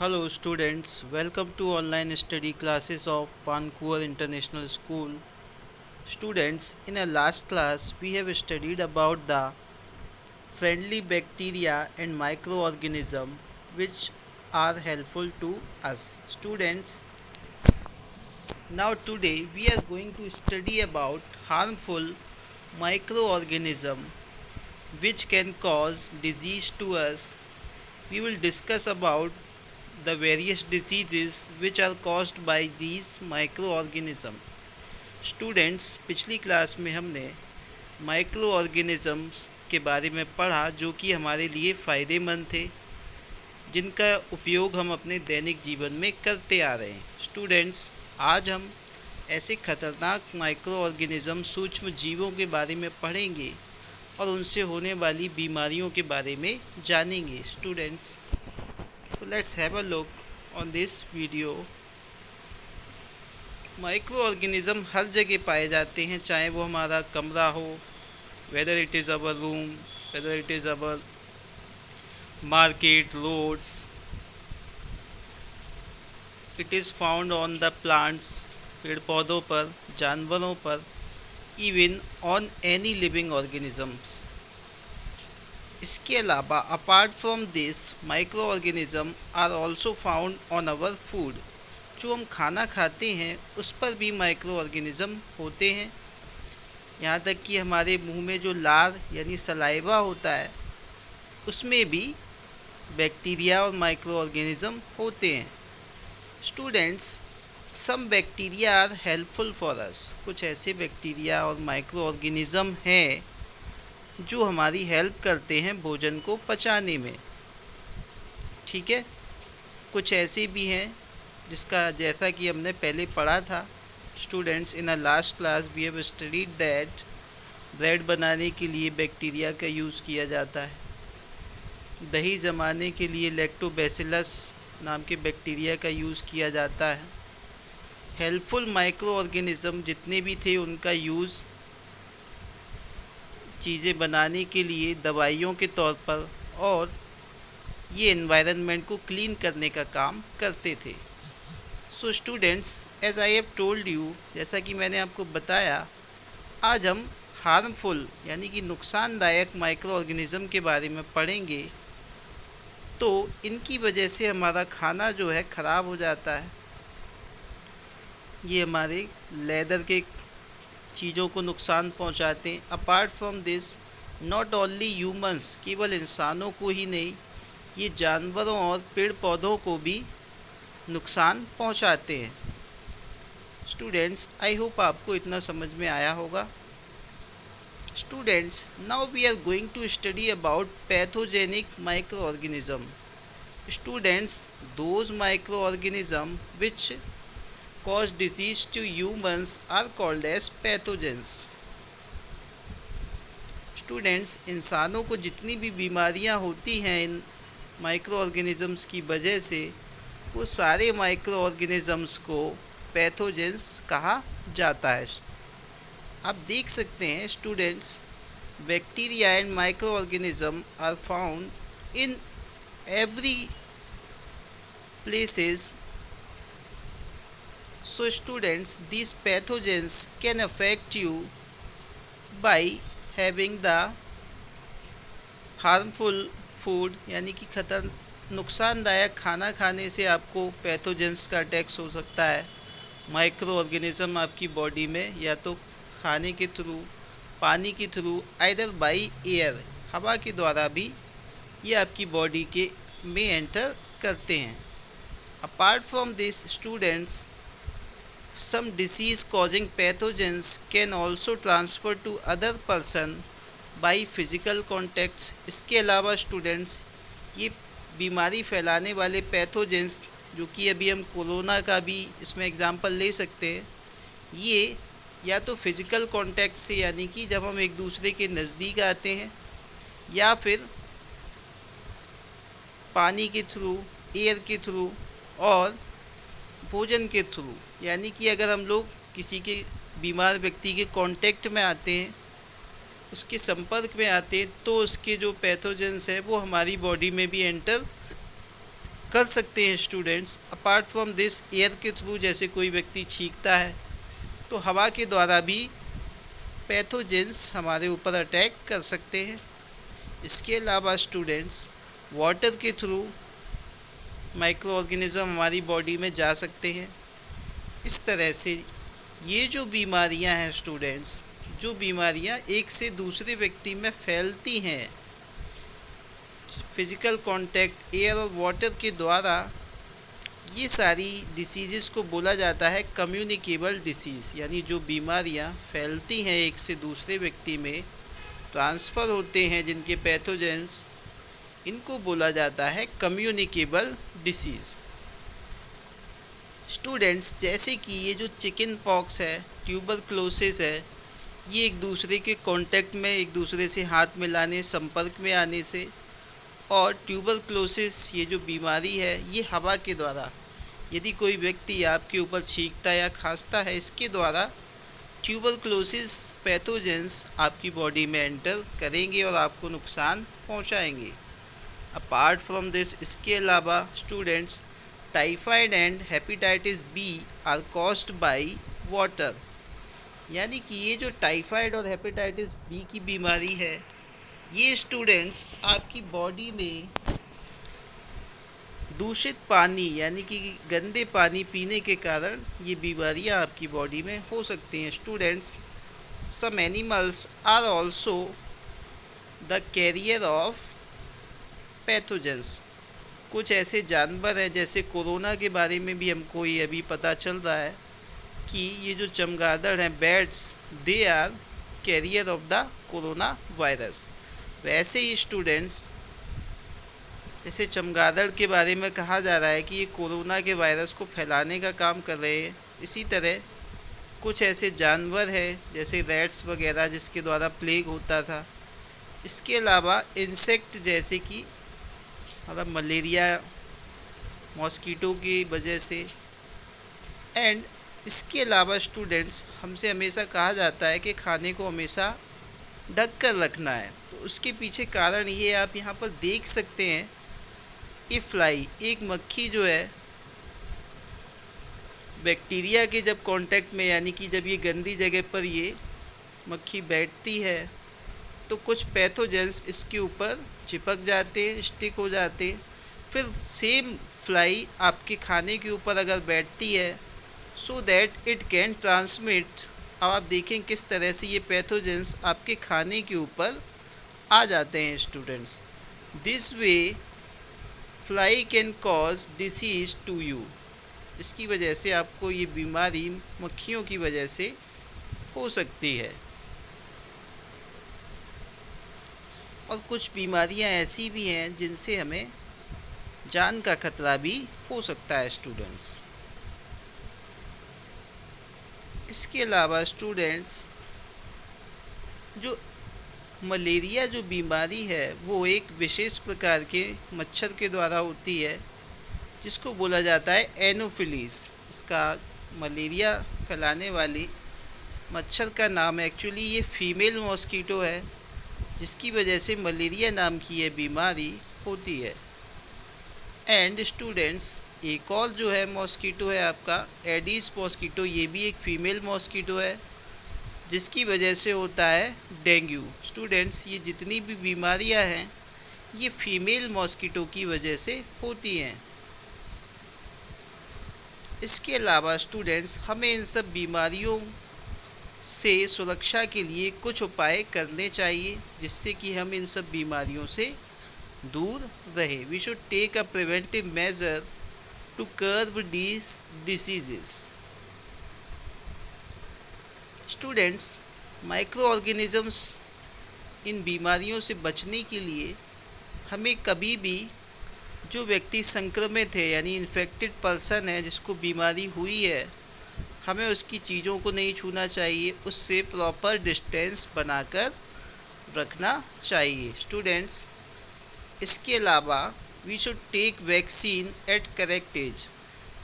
Hello students, welcome to online study classes of Vancouver International School. Students, in our last class we have studied about the friendly bacteria and microorganisms which are helpful to us. Students, now today we are going to study about harmful microorganisms which can cause disease to us. We will discuss about the various diseases which are caused by these microorganisms. Students, पिछली class में हमने micro organisms के बारे में पढ़ा जो कि हमारे लिए फ़ायदेमंद थे, जिनका उपयोग हम अपने दैनिक जीवन में करते आ रहे हैं। स्टूडेंट्स, आज हम ऐसे खतरनाक माइक्रो ऑर्गेनिज़म सूक्ष्म जीवों के बारे में पढ़ेंगे और उनसे होने वाली बीमारियों के बारे में जानेंगे। Students, so let's have a look on this video. Micro organism हर जगह पाए जाते हैं, चाहे वो हमारा कमरा हो, whether it is our room, whether it is our market, roads, it is found on the plants, पेड़ पौधों पर, जानवरों पर, even on any living organisms. इसके अलावा apart from this micro organism are also found on our food. जो हम खाना खाते हैं उस पर भी माइक्रो ऑर्गेनिज़म होते हैं। यहाँ तक कि हमारे मुंह में जो लार यानी सलाइवा होता है उसमें भी बैक्टीरिया और माइक्रो ऑर्गेनिज़म होते हैं। Students, some bacteria are helpful for us. कुछ ऐसे बैक्टीरिया और माइक्रो ऑर्गेनिज़म हैं जो हमारी हेल्प करते हैं भोजन को पचाने में। ठीक है, कुछ ऐसे भी हैं जिसका जैसा कि हमने पहले पढ़ा था। Students, in a last class we have studied that bread बनाने के लिए बैक्टीरिया का यूज़ किया जाता है, दही जमाने के लिए लैक्टोबैसिलस नाम के बैक्टीरिया का यूज़ किया जाता है। हेल्पफुल माइक्रो ऑर्गेनिज़म जितने भी थे उनका यूज़ चीज़ें बनाने के लिए, दवाइयों के तौर पर, और ये एनवायरनमेंट को क्लीन करने का काम करते थे। So students, as I have told you, जैसा कि मैंने आपको बताया, आज हम हार्मफुल यानी कि नुकसानदायक माइक्रो ऑर्गेनिज़म के बारे में पढ़ेंगे। तो इनकी वजह से हमारा खाना जो है ख़राब हो जाता है। ये हमारे लेदर के चीज़ों को नुकसान पहुंचाते हैं। Apart from this, not only humans, केवल इंसानों को ही नहीं, ये जानवरों और पेड़ पौधों को भी नुकसान पहुंचाते हैं। स्टूडेंट्स, आई होप आपको इतना समझ में आया होगा। Students, now we are going to study about pathogenic micro organism. Students, those micro organism which cause disease to humans are called as pathogens. स्टूडेंट्स, इंसानों को जितनी भी बीमारियां होती हैं इन माइक्रो ऑर्गेनिज़म्स की वजह से, वो सारे माइक्रो ऑर्गेनिज़म्स को पैथोजेंस कहा जाता है। आप देख सकते हैं students, bacteria and micro organism are found in every places. So students, these pathogens can affect you by having the harmful food, यानी कि नुकसानदायक खाना खाने से आपको पैथोजेंस का अटैक्स हो सकता है। माइक्रो ऑर्गेनिज़म आपकी बॉडी में या तो खाने के थ्रू, पानी के थ्रू, आइदर बाई एयर, हवा के द्वारा भी ये आपकी बॉडी के में एंटर करते हैं। Apart from this students, some disease causing pathogens can also transfer to other person by physical contacts. इसके अलावा स्टूडेंट्स, ये बीमारी फैलाने वाले पैथोजेंस, जो कि अभी हम कोरोना का भी इसमें एग्जांपल ले सकते हैं, ये या तो फिज़िकल कांटेक्ट से, यानी कि जब हम एक दूसरे के नज़दीक आते हैं, या फिर पानी के थ्रू, एयर के थ्रू, और भोजन के थ्रू, यानी कि अगर हम लोग किसी के बीमार व्यक्ति के कांटेक्ट में आते हैं, उसके संपर्क में आते हैं, तो उसके जो पैथोजेंस है वो हमारी बॉडी में भी एंटर कर सकते हैं students. Apart from this, air के थ्रू जैसे कोई व्यक्ति छींकता है तो हवा के द्वारा भी पैथोजेंस हमारे ऊपर अटैक कर सकते हैं। इसके अलावा स्टूडेंट्स, वाटर के थ्रू माइक्रो ऑर्गेनिज्म हमारी बॉडी में जा सकते हैं। इस तरह से ये जो बीमारियां हैं स्टूडेंट्स, जो बीमारियां एक से दूसरे व्यक्ति में फैलती हैं फिजिकल कांटेक्ट एयर और वाटर के द्वारा, ये सारी डिसीज़ेस को बोला जाता है कम्युनिकेबल डिसीज़। यानी जो बीमारियां फैलती हैं एक से दूसरे व्यक्ति में, ट्रांसफ़र होते हैं जिनके पैथोजेंस, इनको बोला जाता है कम्युनिकेबल डिसीज़। स्टूडेंट्स, जैसे कि ये जो चिकन पॉक्स है, ट्यूबरक्लोसिस है, ये एक दूसरे के कांटेक्ट में, एक दूसरे से हाथ मिलाने, संपर्क में आने से, और ट्यूबरक्लोसिस ये जो बीमारी है ये हवा के द्वारा, यदि कोई व्यक्ति आपके ऊपर छींकता या खांसता है, इसके द्वारा ट्यूबरक्लोसिस पैथोजेंस आपकी बॉडी में एंटर करेंगे और आपको नुकसान पहुंचाएंगे। अपार्ट फ्रॉम दिस, इसके अलावा students, typhoid and hepatitis B are caused by water. यानी कि ये जो टाइफाइड और हेपेटाइटिस बी की बीमारी है, ये स्टूडेंट्स आपकी बॉडी में दूषित पानी यानी कि गंदे पानी पीने के कारण ये बीमारियां आपकी बॉडी में हो सकती हैं। Students, some animals are also the carrier of pathogens. कुछ ऐसे जानवर हैं, जैसे कोरोना के बारे में भी हमको ये अभी पता चल रहा है कि ये जो चमगादड़ हैं, bats, they are carrier of the corona virus. वैसे ही स्टूडेंट्स, जैसे चमगादड़ के बारे में कहा जा रहा है कि ये कोरोना के वायरस को फैलाने का काम कर रहे हैं, इसी तरह कुछ ऐसे जानवर हैं जैसे रैट्स वगैरह जिसके द्वारा प्लेग होता था। इसके अलावा इंसेक्ट जैसे कि मतलब मलेरिया मॉस्कीटो की वजह से। एंड इसके अलावा स्टूडेंट्स, हमसे हमेशा कहा जाता है कि खाने को हमेशा ढक कर रखना है, तो उसके पीछे कारण ये आप यहाँ पर देख सकते हैं। ये फ्लाई, एक मक्खी जो है, बैक्टीरिया के जब कांटेक्ट में, यानी कि जब ये गंदी जगह पर ये मक्खी बैठती है तो कुछ पैथोजेंस इसके ऊपर चिपक जाते हैं, स्टिक हो जाते हैं। फिर सेम फ्लाई आपके खाने के ऊपर अगर बैठती है, so that it can transmit. अब आप देखें किस तरह से ये पैथोजेंस आपके खाने के ऊपर आ जाते हैं students. This way fly can cause disease to you. इसकी वजह से आपको ये बीमारी मक्खियों की वजह से हो सकती है। और कुछ बीमारियां ऐसी भी हैं जिनसे हमें जान का खतरा भी हो सकता है स्टूडेंट्स। इसके अलावा स्टूडेंट्स, जो मलेरिया जो बीमारी है वो एक विशेष प्रकार के मच्छर के द्वारा होती है जिसको बोला जाता है एनोफिलीज। इसका मलेरिया फैलाने वाली मच्छर का नाम है, एक्चुअली ये फीमेल मॉस्कीटो है जिसकी वजह से मलेरिया नाम की ये बीमारी होती है। एंड स्टूडेंट्स, एक और जो है मॉस्कीटो है आपका एडीज मॉस्कीटो, ये भी एक फीमेल मॉस्कीटो है जिसकी वजह से होता है डेंगू। स्टूडेंट्स, ये जितनी भी बीमारियां हैं ये फीमेल मॉस्कीटो की वजह से होती हैं। इसके अलावा स्टूडेंट्स, हमें इन सब बीमारियों से सुरक्षा के लिए कुछ उपाय करने चाहिए जिससे कि हम इन सब बीमारियों से दूर रहे। We should take a preventive measure to curb these diseases। Students, micro organisms इन बीमारियों से बचने के लिए हमें कभी भी जो व्यक्ति संक्रमित है यानी इन्फेक्टेड पर्सन है जिसको बीमारी हुई है, हमें उसकी चीज़ों को नहीं छूना चाहिए, उससे प्रॉपर डिस्टेंस बनाकर रखना चाहिए। स्टूडेंट्स, इसके अलावा we should take vaccine at correct age.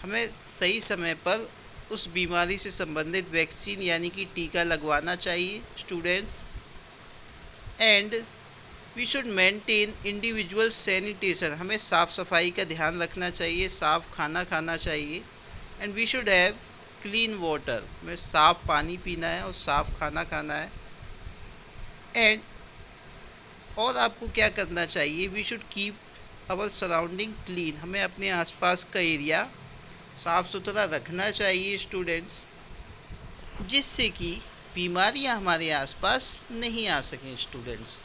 हमें सही समय पर उस बीमारी से संबंधित वैक्सीन यानी कि टीका लगवाना चाहिए students. And we should maintain individual sanitation, हमें साफ़ सफाई का ध्यान रखना चाहिए, साफ़ खाना खाना चाहिए। And we should have clean water, हमें साफ़ पानी पीना है और साफ़ खाना खाना है। एंड और आपको क्या करना चाहिए, we should keep our surrounding clean, हमें अपने आसपास का एरिया साफ़ सुथरा रखना चाहिए स्टूडेंट्स, जिससे कि बीमारियां हमारे आसपास नहीं आ सकें स्टूडेंट्स।